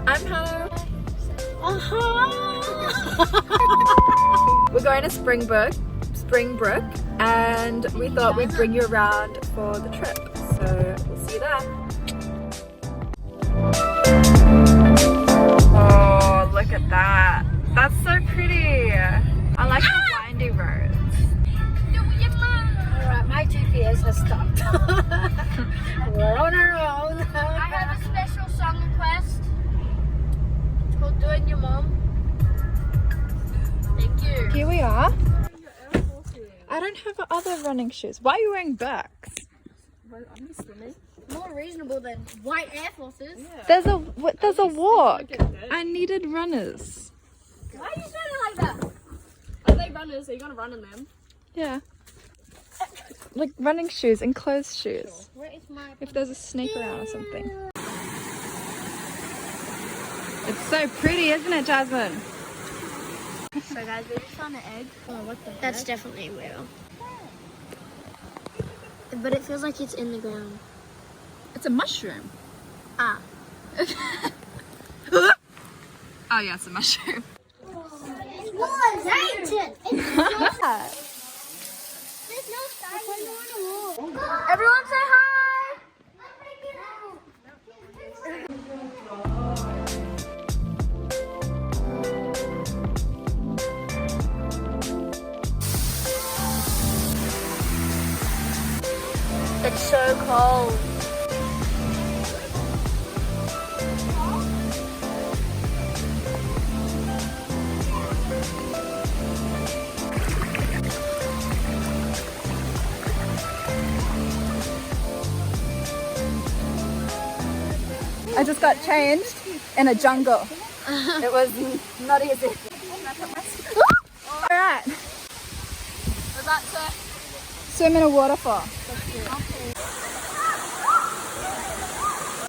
I'm Hannah. We're going to Springbrook, and we thought we'd bring you around for the trip. So we'll see you there. Oh, look at that. That's so pretty. I like the windy roads. Alright, my GPS has stopped. We're on our own. I have a special song request. It's called Do It Your Mom. Thank you. Here we are. I don't have other running shoes. Why are you wearing Birks? Well, I'm swimming. More reasonable than white Air Forces. Yeah. There's a walk. I needed runners. Why are you saying it like that? Are they runners? Are you gonna run in them? Yeah. Like running shoes, enclosed shoes. Sure. Where is my... If there's a snake around or something. It's so pretty, isn't it, Jasmine? So guys, we just found an egg. Oh, what the heck? That's definitely a whale. But it feels like it's in the ground. It's a mushroom. Ah. Oh yeah, it's a mushroom. Everyone say hi! It's so cold. I just got changed in a jungle. It was not easy. Alright. We're about to Swim in a waterfall.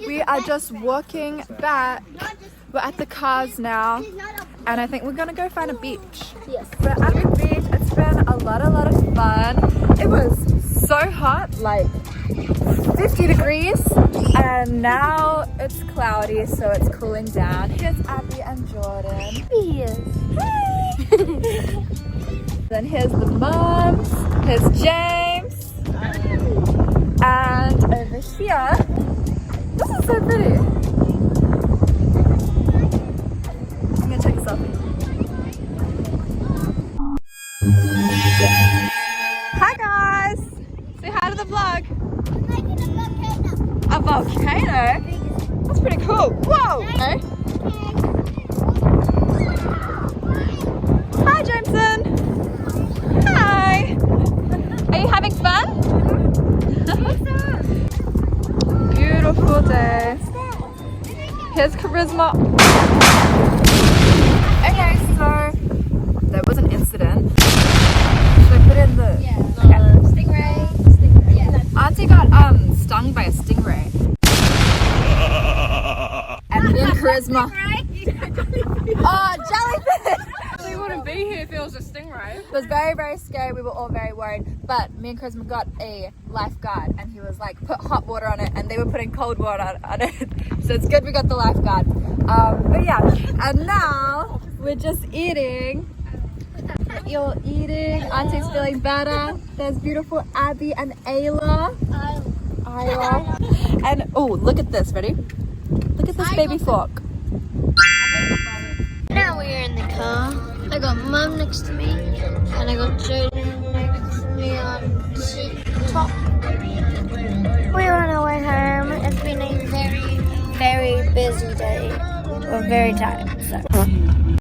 We are just walking back. We're at the cars now, and I think we're gonna go find a beach. Yes. We're at the beach. It's been a lot of fun. It was so hot, like 50 degrees, and now it's cloudy, so it's cooling down. Here's Abby and Jordan. Yes. Then here's the moms. Here's James. And over here, this is so pretty. I'm gonna take a selfie. Hi guys! Say hi to the vlog. A volcano? That's pretty cool. Whoa! Okay. Hi Jameson! Hi! Are you having fun? Beautiful day. Here's Charisma. Okay, so there was an incident. Should I put in the... Yeah, okay. Stingray. Yeah. Auntie got stung by a stingray. And me and Charisma. Oh, jellyfish! We wouldn't be here if it was a stingray. It was very scary. We were all very worried. But me and Charisma got a lifeguard, and he was like, put hot water on it, and they were putting cold water on it. So it's good we got the lifeguard. But yeah, and now we're just eating. You're eating. Auntie's feeling better. There's beautiful Abby and Ayla. Ayla. And oh, look at this. Ready? Look at this baby fork. Now we are in the car. I got Mum next to me, and I got Jordan next to me on seat top. We're on our way home. It's been a very busy day. We're very tired, so.